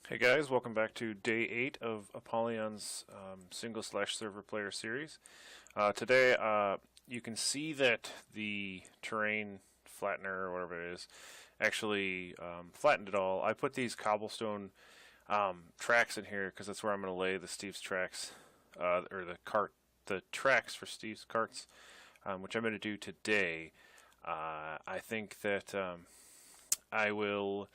Hey guys, welcome back to day 8 of Apollion's single/server player series. Today you can see that the terrain flattener, or whatever it is, actually flattened it all. I put these cobblestone tracks in here because that's where I'm going to lay the Steve's tracks, or the tracks for Steve's carts, which I'm going to do today. I think that I will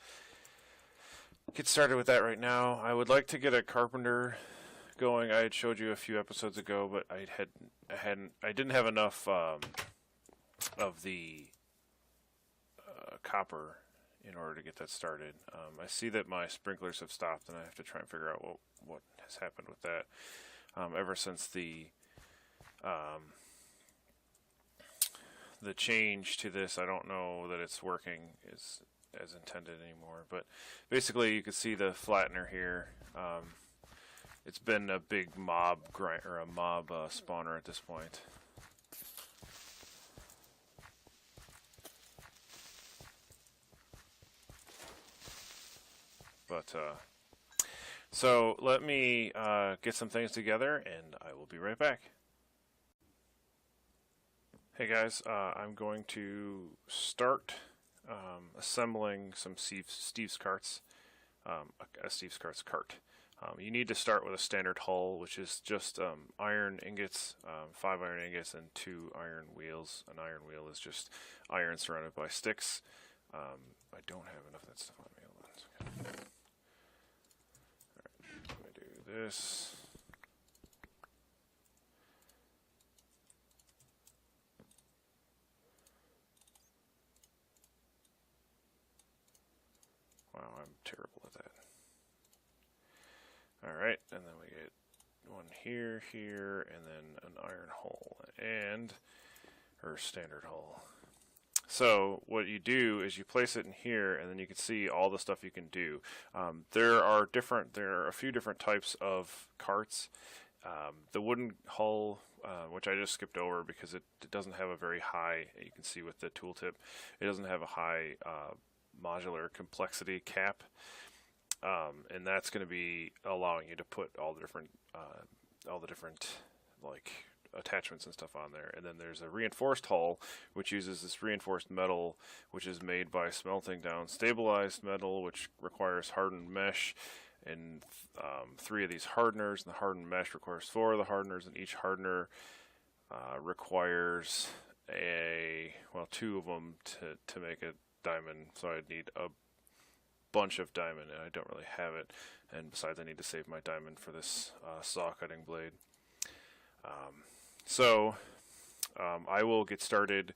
get started with that right now. I would like to get a carpenter going. I had showed you a few episodes ago, but I didn't have enough of the copper in order to get that started. I see that my sprinklers have stopped, and I have to try and figure out what has happened with that. Ever since the change to this, I don't know that it's working as intended anymore, but basically you can see the flattener here. It's been a big mob spawner at this point. But so let me get some things together, and I will be right back. Hey guys, I'm going to start assembling some Steve's carts, a Steve's carts cart. You need to start with a standard hull, which is just iron ingots, 5 iron ingots, and 2 iron wheels. An iron wheel is just iron surrounded by sticks. I don't have enough of that stuff on me. Hold on. Okay. Alright, let me do this. Wow, I'm terrible at that. Alright, and then we get one here, and then an iron hull, and her standard hull. So what you do is you place it in here, and then you can see all the stuff you can do. There are a few different types of carts. The wooden hull, which I just skipped over because it doesn't have a very high, you can see with the tooltip, it doesn't have a high modular complexity cap, and that's going to be allowing you to put all the different like attachments and stuff on there. And then there's a reinforced hull, which uses this reinforced metal, which is made by smelting down stabilized metal, which requires hardened mesh, and 3 of these hardeners, and the hardened mesh requires 4 of the hardeners, and each hardener requires 2 of them to make a diamond. So I'd need a bunch of diamond, and I don't really have it, and besides I need to save my diamond for this saw cutting blade. I will get started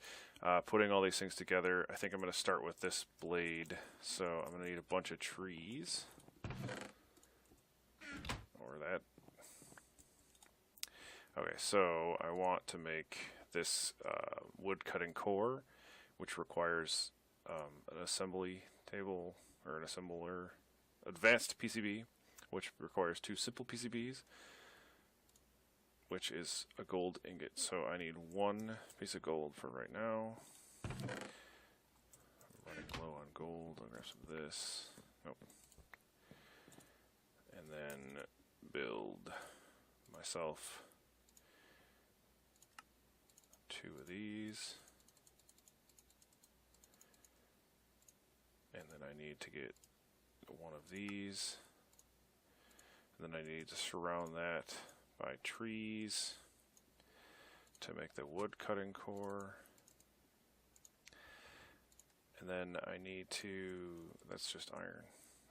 putting all these things together. I think I'm going to start with this blade, so I'm going to need a bunch of trees, or that. Okay, so I want to make this wood cutting core, which requires an assembly table, or an assembler, advanced PCB, which requires 2 simple PCBs, which is a gold ingot. So I need 1 piece of gold for right now. I'm running low on gold. I'll grab some of this. Nope. And then build myself 2 of these. And then I need to get 1 of these. And then I need to surround that by trees to make the wood cutting core. And then I need to, that's just iron.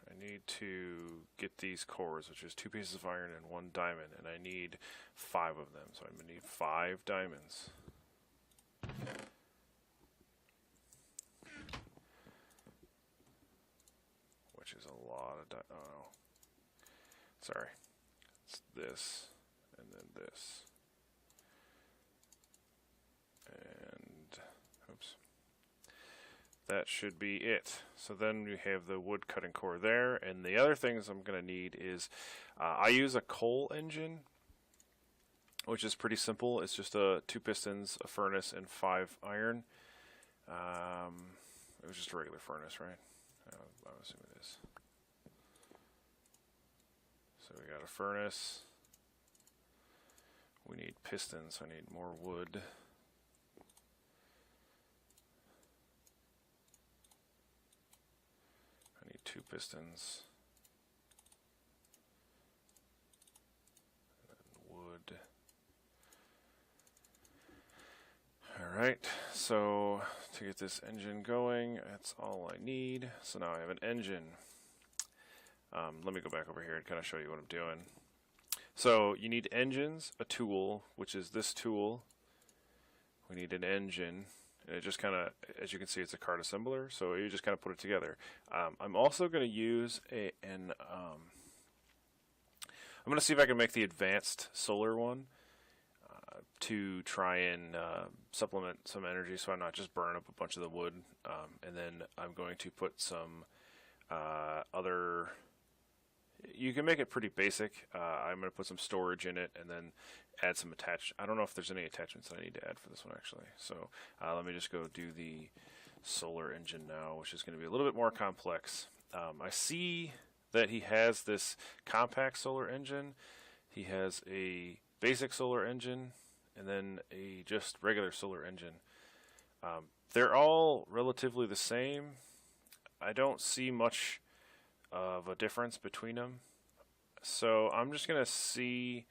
I need to get these cores, which is 2 pieces of iron and 1 diamond, and I need 5 of them. So I'm going to need 5 diamonds. Which is a lot of oh no. Sorry. It's this, and then this. And, oops. That should be it. So then we have the wood cutting core there, and the other things I'm going to need is, I use a coal engine, which is pretty simple. It's just 2 pistons, a furnace, and 5 iron. It was just a regular furnace, right? I'm assuming it is. a furnace. We need pistons, so I need more wood. I need 2 pistons. And wood. Alright, so to get this engine going, that's all I need. So now I have an engine. Let me go back over here and kind of show you what I'm doing. So you need engines, a tool, which is this tool. We need an engine, and it just kind of, as you can see, it's a card assembler, so you just kind of put it together. I'm also going to use I'm going to see if I can make the advanced solar one to try and supplement some energy, so I'm not just burning up a bunch of the wood. And then I'm going to put some other. You can make it pretty basic. I'm going to put some storage in it and then add some I don't know if there's any attachments that I need to add for this one actually. So let me just go do the solar engine now, which is going to be a little bit more complex. I see that he has this compact solar engine. He has a basic solar engine and then a just regular solar engine. They're all relatively the same. I don't see much of a difference between them. So I'm just going to see,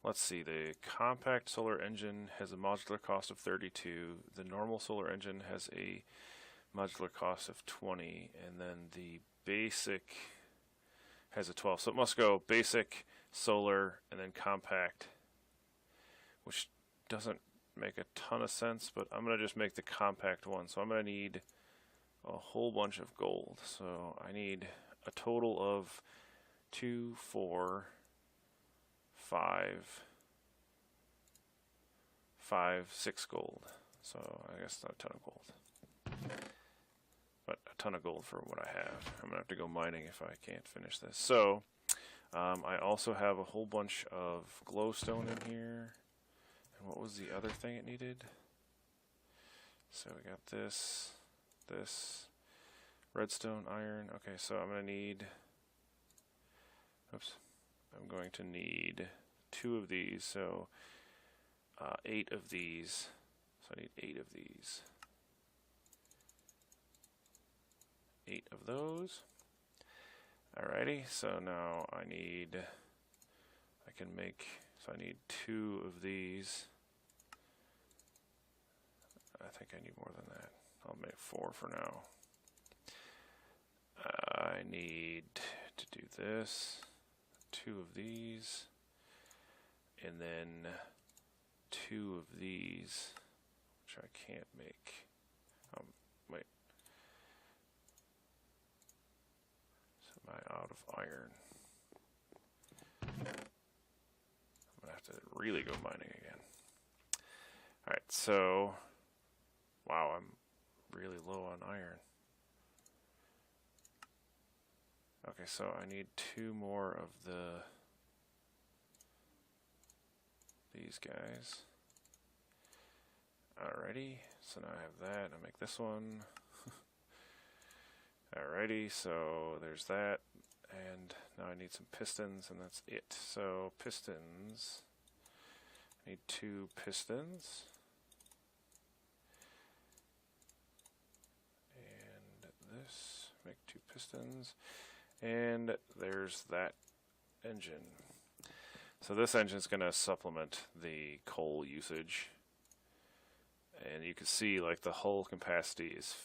let's see, the compact solar engine has a modular cost of 32, the normal solar engine has a modular cost of 20, and then the basic has a 12. So it must go basic, solar, and then compact, which doesn't make a ton of sense, but I'm going to just make the compact one. So I'm going to need a whole bunch of gold. So I need a total of 2, 4, 5, 6 gold. So I guess not a ton of gold, but a ton of gold for what I have. I'm gonna have to go mining if I can't finish this. So I also have a whole bunch of glowstone in here. And what was the other thing it needed? So we got this, redstone, iron. Okay, so I'm going to need 2 of these, so 8 of these. So I need 8 of these. 8 of those. Alrighty, so now I need 2 of these. I think I need more than that. I'll make 4 for now. I need to do this, 2 of these, and then 2 of these, which I can't make. Wait. So am I out of iron? I'm going to have to really go mining again. Alright, so, wow, I'm really low on iron. Okay, so I need 2 more of these guys. Alrighty, so now I have that. I'll make this one. Alrighty, so there's that. And now I need some pistons, and that's it. So pistons. I need 2 pistons. And this, make 2 pistons. And there's that engine. So this engine is going to supplement the coal usage. And you can see like the hull capacity is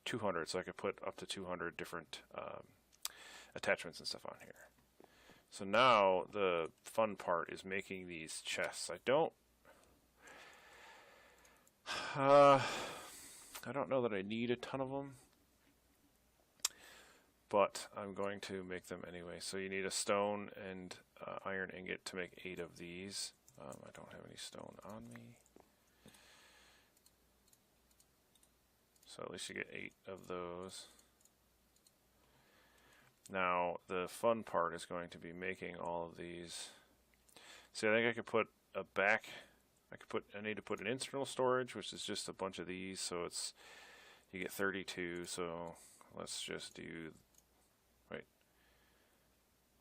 200, so I could put up to 200 different attachments and stuff on here. So now the fun part is making these chests. I don't know that I need a ton of them, but I'm going to make them anyway. So you need a stone and iron ingot to make 8 of these. I don't have any stone on me. So at least you get 8 of those. Now the fun part is going to be making all of these. See, I think I could put a back. I need to put an internal storage, which is just a bunch of these. So it's you get 32. So let's just do. Wait.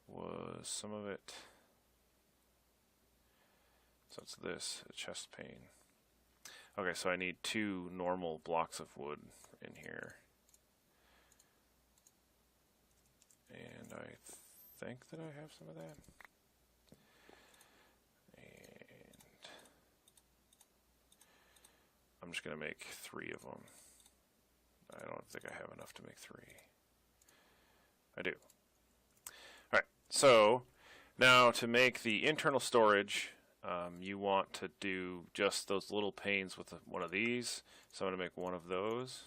Wood. some of it. So it's this, a chest pane. Okay, so I need 2 normal blocks of wood in here. And I think that I have some of that. And I'm just going to make 3 of them. I don't think I have enough to make 3. I do. Alright, so now to make the internal storage, you want to do just those little panes with one of these. So I'm going to make 1 of those.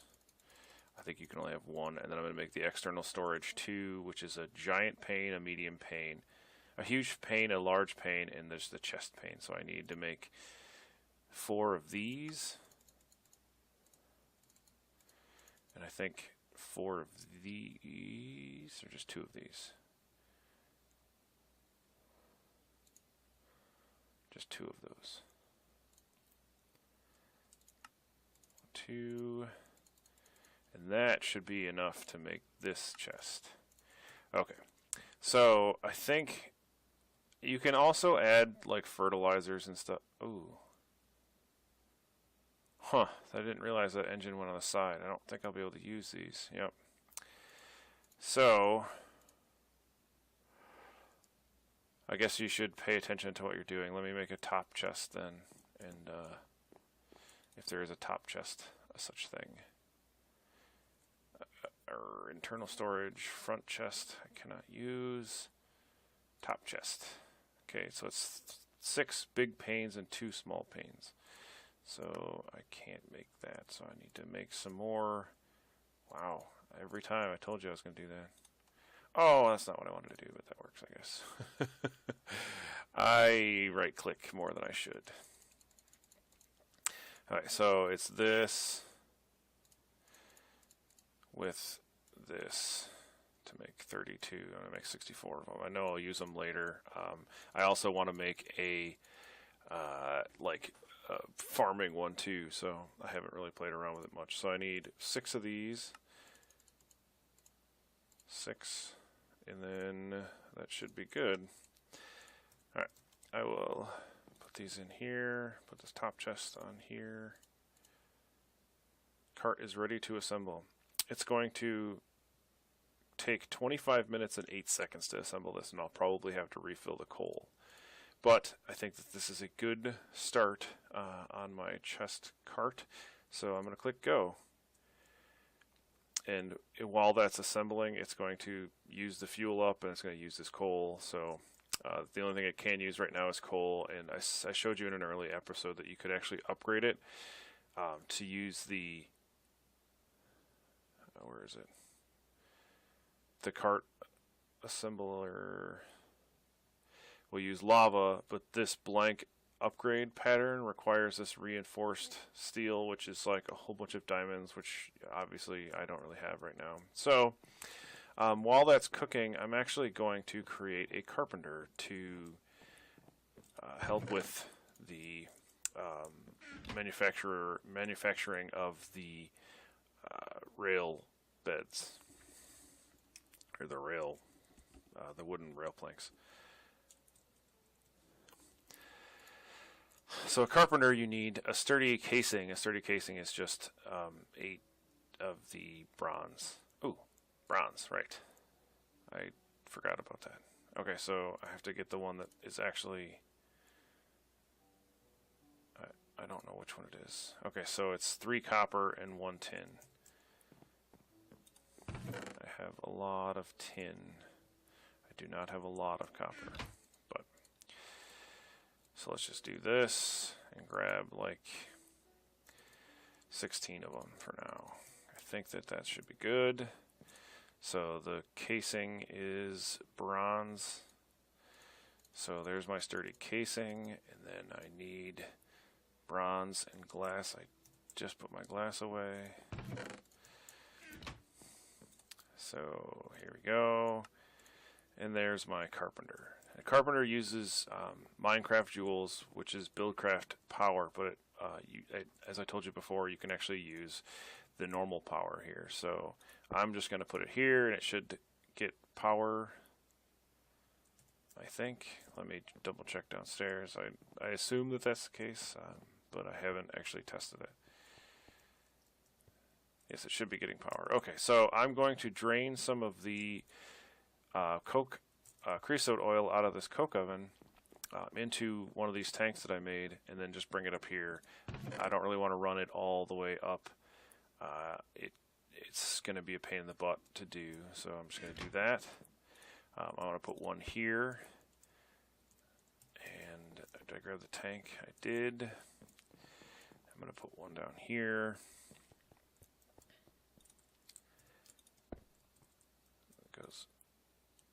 I think you can only have 1, and then I'm going to make the external storage 2, which is a giant pane, a medium pane, a huge pane, a large pane, and there's the chest pane. So I need to make 4 of these, and I think 4 of these, or just 2 of these. Just 2 of those. 2, and that should be enough to make this chest. Okay, so I think you can also add like fertilizers and stuff. Ooh. Huh, I didn't realize that engine went on the side. I don't think I'll be able to use these. Yep. So I guess you should pay attention to what you're doing. Let me make a top chest then, and if there is a top chest, a such thing. Or internal storage, front chest, I cannot use. Top chest. Okay, so it's 6 big panes and 2 small panes. So I can't make that, so I need to make some more. Wow, every time I told you I was going to do that. Oh, that's not what I wanted to do, but that works, I guess. I right-click more than I should. Alright, so it's this with this to make 32. I'm going to make 64 of them. I know I'll use them later. I also want to make a farming one too, so I haven't really played around with it much. So I need 6 of these. 6. And then that should be good. Alright, I will put these in here, put this top chest on here. Cart is ready to assemble. It's going to take 25 minutes and 8 seconds to assemble this, and I'll probably have to refill the coal. But I think that this is a good start on my chest cart, so I'm going to click go. And while that's assembling, it's going to use the fuel up, and it's going to use this coal. So the only thing it can use right now is coal, and I showed you in an early episode that you could actually upgrade it to use the where is it? The cart assembler will use lava, but this blank upgrade pattern requires this reinforced steel, which is like a whole bunch of diamonds, which obviously I don't really have right now. So while that's cooking, I'm actually going to create a carpenter to help with the manufacturing of the rail beds, or the wooden rail planks. So a carpenter, you need a sturdy casing. A sturdy casing is just 8 of the bronze. Ooh, bronze, right. I forgot about that. Okay, so I have to get the one that is actually... I don't know which one it is. Okay, so it's 3 copper and 1 tin. I have a lot of tin. I do not have a lot of copper. So let's just do this and grab like 16 of them for now. I think that should be good. So the casing is bronze. So there's my sturdy casing, and then I need bronze and glass. I just put my glass away. So here we go. And there's my carpenter. A carpenter uses Minecraft jewels, which is Buildcraft power, but as I told you before, you can actually use the normal power here. So I'm just going to put it here, and it should get power. I think. Let me double check downstairs. I assume that that's the case, but I haven't actually tested it. Yes, it should be getting power. Okay, so I'm going to drain some of the creosote oil out of this coke oven into one of these tanks that I made, and then just bring it up here. I don't really want to run it all the way up. It's going to be a pain in the butt to do, so I'm just going to do that. I want to put one here. And did I grab the tank? I did. I'm going to put one down here. It goes.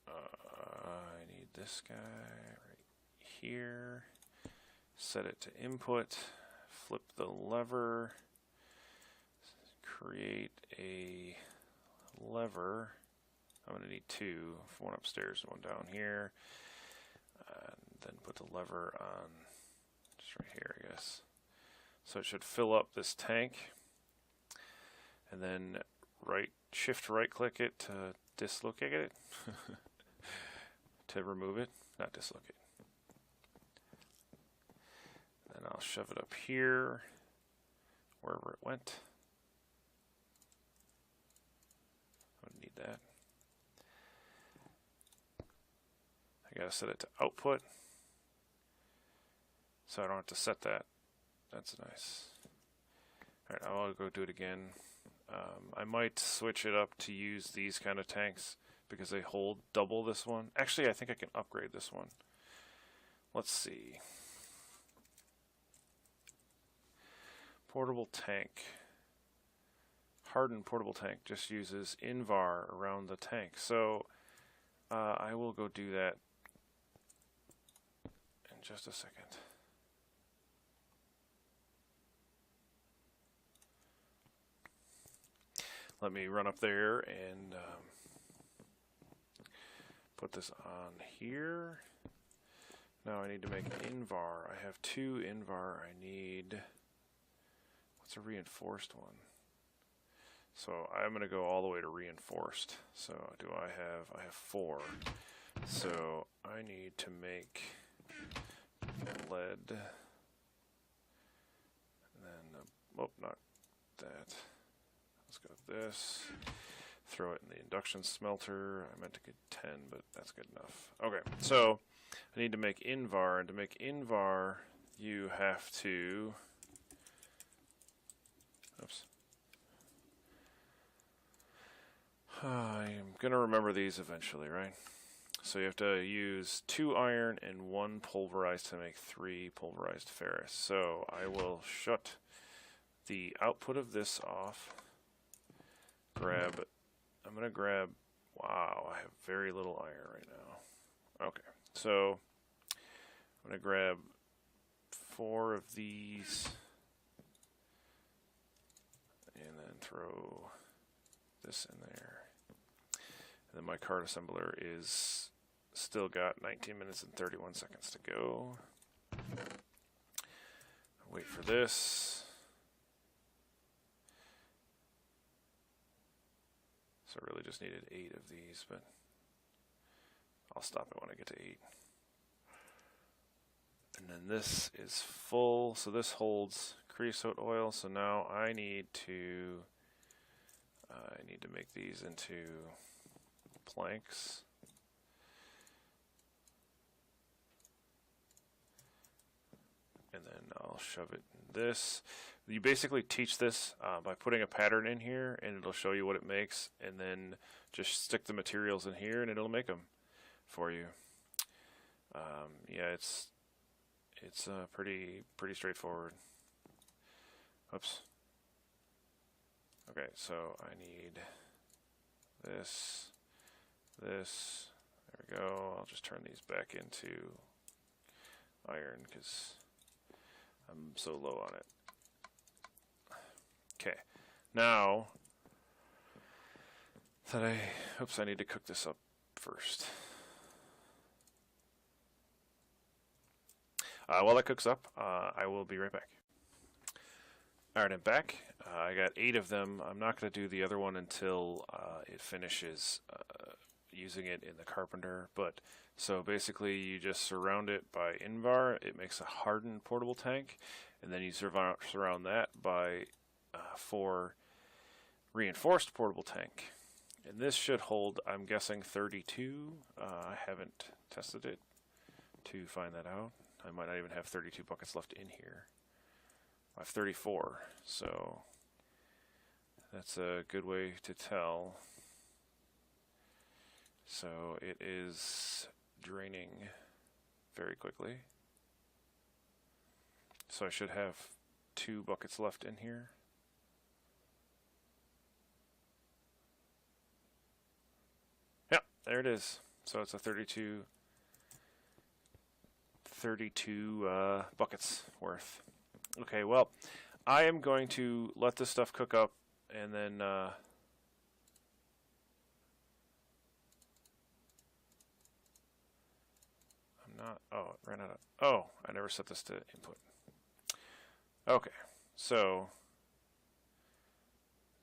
I need this guy right here. Set it to input. Flip the lever. Create a lever. I'm going to need two, one upstairs and one down here. And then put the lever on just right here, I guess. So it should fill up this tank. And then shift right click it to dislocate it. To remove it, not dislocate. And I'll shove it up here, wherever it went. I don't need that. I gotta set it to output, so I don't have to set that. That's nice. Alright, I'll go do it again. I might switch it up to use these kind of tanks because they hold double this one. Actually, I think I can upgrade this one. Let's see. Portable tank. Hardened portable tank just uses Invar around the tank. So I will go do that in just a second. Let me run up there and put this on here. Now I need to make an Invar. I have two Invar. I need, what's a reinforced one? So I'm going to go all the way to reinforced. So I have 4. So I need to make lead. And then, oh, not that. Let's go with this. Throw it in the induction smelter. I meant to get 10, but that's good enough. Okay, so I need to make Invar. And to make Invar, you have to... Oops. I'm going to remember these eventually, right? So you have to use 2 iron and 1 pulverized to make 3 pulverized ferrous. So I will shut the output of this off. I'm going to grab, wow, I have very little iron right now. Okay, so I'm going to grab 4 of these and then throw this in there. And then my card assembler is still got 19 minutes and 31 seconds to go. Wait for this. So I really just needed 8 of these, but I'll stop it when I get to 8. And then this is full, so this holds creosote oil. So now I need to make these into planks. And then I'll shove it in this. You basically teach this by putting a pattern in here, and it'll show you what it makes, and then just stick the materials in here, and it'll make them for you. Yeah, it's pretty straightforward. Oops. Okay, so I need this. There we go. I'll just turn these back into iron because I'm so low on it. Okay, now that I need to cook this up first. While that cooks up, I will be right back. Alright, I'm back. I got 8 of them. I'm not going to do the other one until it finishes using it in the Carpenter, but so basically you just surround it by Invar. It makes a hardened portable tank, and then you surround that by 4 reinforced portable tank. And this should hold, I'm guessing, 32. I haven't tested it to find that out. I might not even have 32 buckets left in here. I have 34, so that's a good way to tell. So it is draining very quickly. So I should have 2 buckets left in here. Yep, there it is. So it's a 32 buckets worth. Okay, well, I am going to let this stuff cook up, and then I'm not, oh, it ran out of, oh, I never set this to input. Okay, so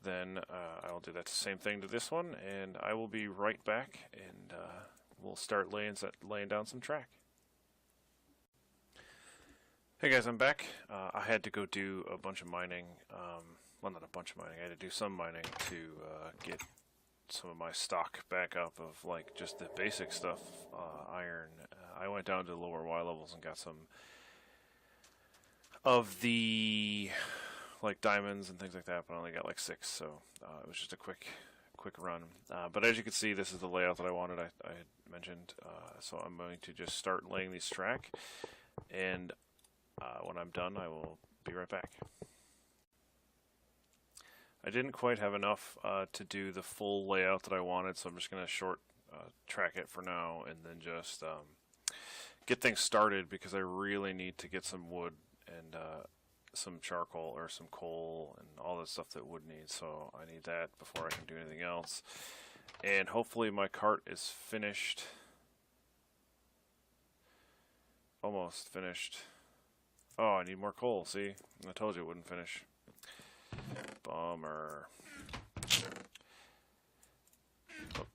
then I'll do that same thing to this one, and I will be right back, and we'll start laying down some track. Hey guys, I'm back. I had to go do a bunch of mining. Well, not a bunch of mining. I had to do some mining to get some of my stock back up of like just the basic stuff, iron. I went down to the lower Y levels and got some of the like diamonds and things like that, but I only got like 6, so it was just a quick run. But as you can see, this is the layout that I wanted. I had mentioned, so I'm going to just start laying these track, and when I'm done, I will be right back. I didn't quite have enough to do the full layout that I wanted, so I'm just going to short track it for now, and then just get things started, because I really need to get some wood and some charcoal or some coal and all the stuff that wood needs. So I need that before I can do anything else. And hopefully my cart is finished. Almost finished. Oh, I need more coal. See? I told you it wouldn't finish. Bummer. Oh.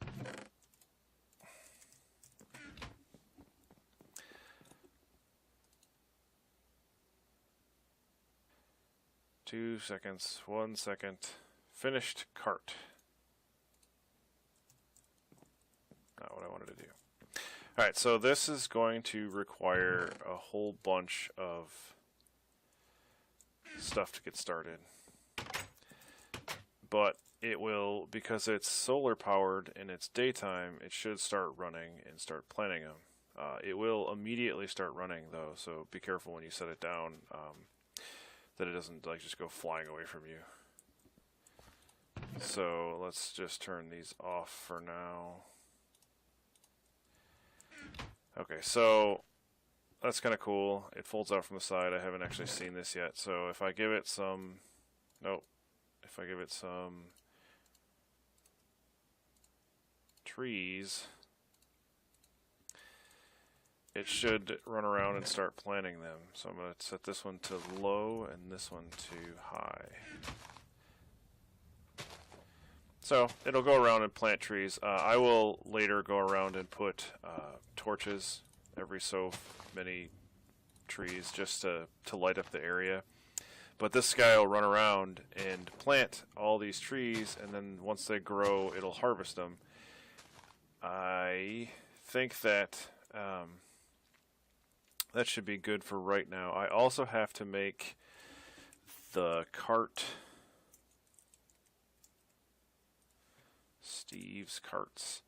2 seconds, 1 second. Finished cart. Not what I wanted to do. Alright, so this is going to require a whole bunch of stuff to get started. But it will, because it's solar powered and it's daytime, it should start running and start planting them. It will immediately start running though, so be careful when you set it down. That it doesn't like just go flying away from you. So let's just turn these off for now. Okay, so that's kind of cool. It folds out from the side. I haven't actually seen this yet. So if I give it some, nope. If I give it some trees, it should run around and start planting them. So I'm going to set this one to low and this one to high. So it'll go around and plant trees. I will later go around and put torches every so many trees just to light up the area. But this guy will run around and plant all these trees, and then once they grow, it'll harvest them. I think that that should be good for right now. I also have to make the cart, Steve's carts.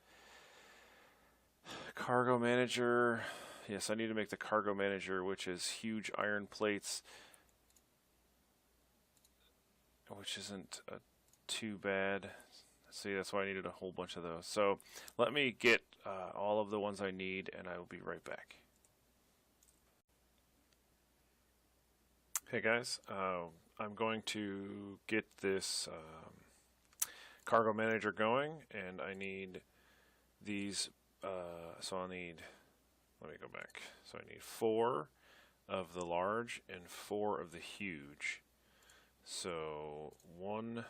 Cargo manager. Yes, I need to make the cargo manager, which is huge iron plates, which isn't too bad. See, that's why I needed a whole bunch of those. So let me get all of the ones I need, and I will be right back. Hey guys, I'm going to get this cargo manager going, and I need these, so I'll need, let me go back. So I need 4 of the large and 4 of the huge. So 1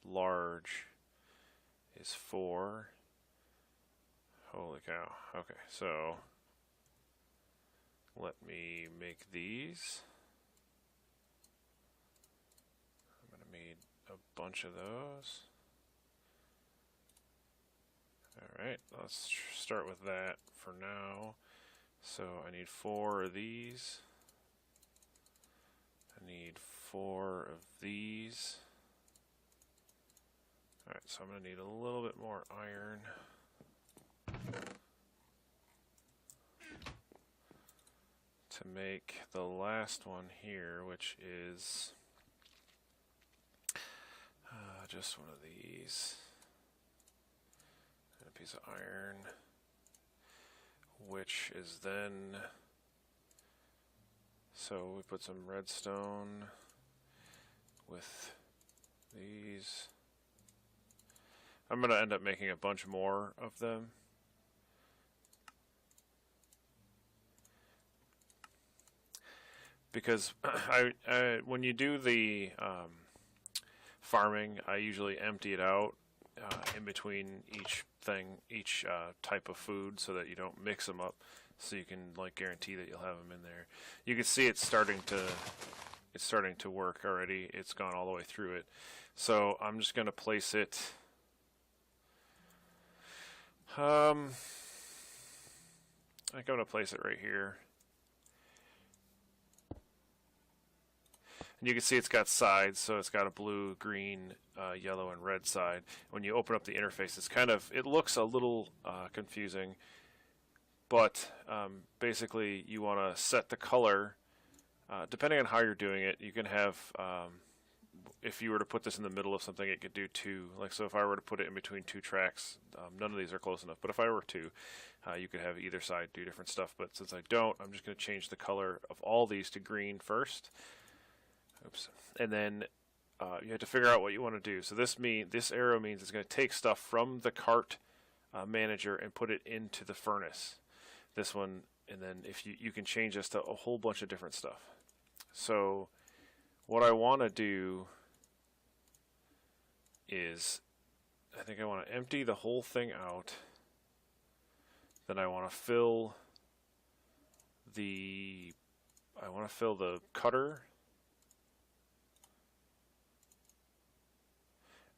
large is 4, Holy cow. Okay, so let me make these. I'm going to need a bunch of those. Alright, let's start with that for now. So I need 4 of these. I need 4 of these. Alright, so I'm going to need a little bit more iron. To make the last one here, which is just one of these. And a piece of iron, which is then, so we put some redstone with these. I'm going to end up making a bunch more of them. Because when you do the farming, I usually empty it out in between each thing, each type of food, so that you don't mix them up, so you can like guarantee that you'll have them in there. You can see it's starting to work already. It's gone all the way through it. So I'm just going to place it. I think I'm going to place it right here. And you can see it's got sides, so it's got a blue, green, yellow, and red side. When you open up the interface, it looks a little confusing, but basically you want to set the color. Depending on how you're doing it, you can have, if you were to put this in the middle of something, it could do 2. Like, so if I were to put it in between 2 tracks, none of these are close enough, but if I were to, you could have either side do different stuff. But since I don't, I'm just going to change the color of all these to green first. Oops. And then you have to figure out what you want to do. So this arrow means it's going to take stuff from the cart manager and put it into the furnace. This one, and then if you can change this to a whole bunch of different stuff. So what I want to do is, I think I want to empty the whole thing out. Then I want to fill the cutter.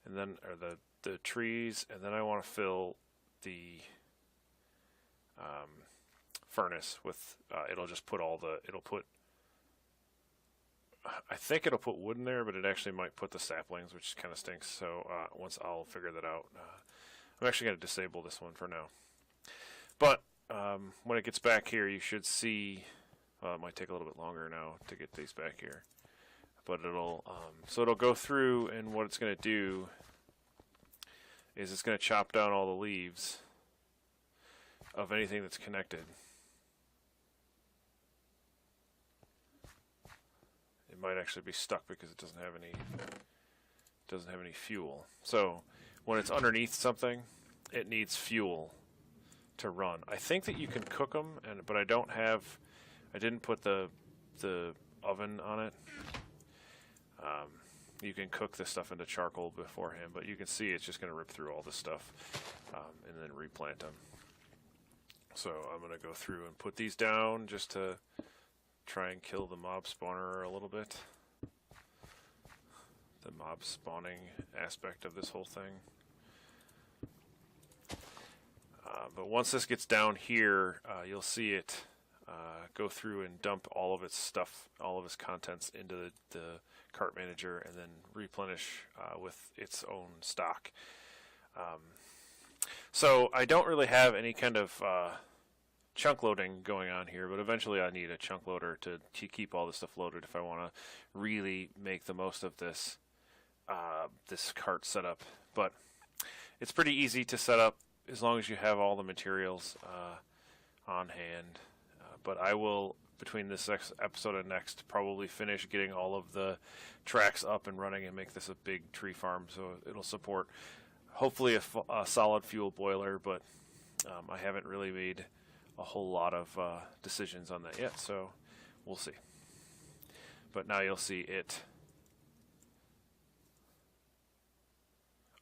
And then, or the trees, and then I want to fill the furnace with, it'll just put I think it'll put wood in there, but it actually might put the saplings, which kind of stinks, so once I'll figure that out. I'm actually going to disable this one for now. But when it gets back here, you should see, well, it might take a little bit longer now to get these back here. But so it'll go through, and what it's going to do is it's going to chop down all the leaves of anything that's connected. It might actually be stuck because it doesn't have any fuel. So when it's underneath something, it needs fuel to run. I think that you can cook them, but I didn't put the oven on it. You can cook this stuff into charcoal beforehand, but you can see it's just going to rip through all this stuff and then replant them. So I'm going to go through and put these down just to try and kill the mob spawner a little bit. The mob spawning aspect of this whole thing. But once this gets down here, you'll see it go through and dump all of its stuff, all of its contents into the cart manager, and then replenish with its own stock. So I don't really have any kind of chunk loading going on here, but eventually I need a chunk loader to keep all this stuff loaded if I want to really make the most of this this cart setup. But it's pretty easy to set up as long as you have all the materials on hand. But I will, between this episode and next, probably finish getting all of the tracks up and running and make this a big tree farm, so it'll support hopefully a solid fuel boiler. But I haven't really made a whole lot of decisions on that yet, so we'll see. But now you'll see it.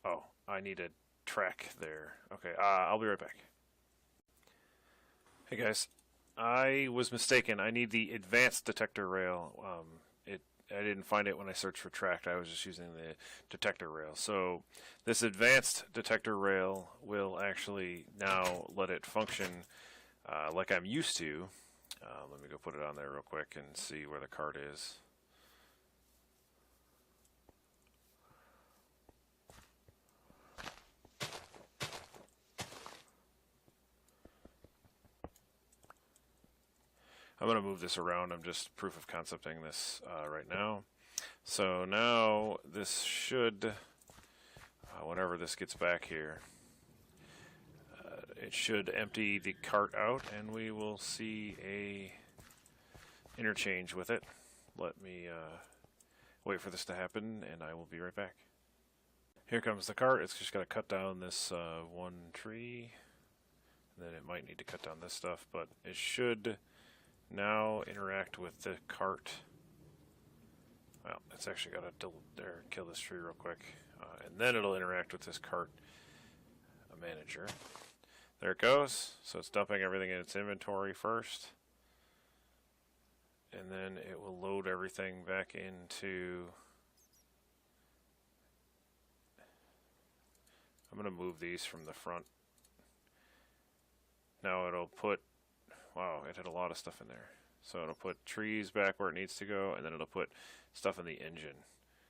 Oh, I need a track there. Okay, I'll be right back. Hey guys, I was mistaken. I need the advanced detector rail. I didn't find it when I searched for tracked. I was just using the detector rail. So this advanced detector rail will actually now let it function like I'm used to. Let me go put it on there real quick and see where the cart is. I'm going to move this around. I'm just proof of concepting this right now. So now this should, whenever this gets back here, it should empty the cart out and we will see a interchange with it. Let me wait for this to happen and I will be right back. Here comes the cart. It's just got to cut down this one tree. And then it might need to cut down this stuff, but it should now interact with the cart. Well, it's actually got to kill this tree real quick, and then it'll interact with this cart manager. There it goes. So it's dumping everything in its inventory first, and then it will load everything back into. I'm going to move these from the front. Now it'll put. Wow, it had a lot of stuff in there. So it'll put trees back where it needs to go, and then it'll put stuff in the engine.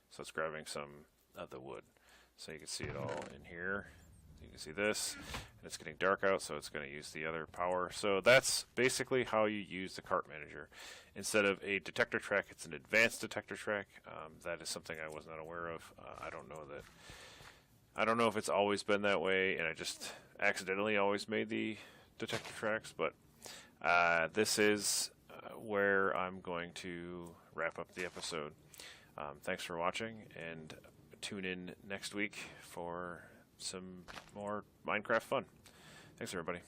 So it's grabbing some of the wood. So you can see it all in here. You can see this, and it's getting dark out, so it's going to use the other power. So that's basically how you use the cart manager. Instead of a detector track, it's an advanced detector track. That is something I was not aware of. I don't know if it's always been that way, and I just accidentally always made the detector tracks, but this is where I'm going to wrap up the episode. Thanks for watching, and tune in next week for some more Minecraft fun. Thanks, everybody.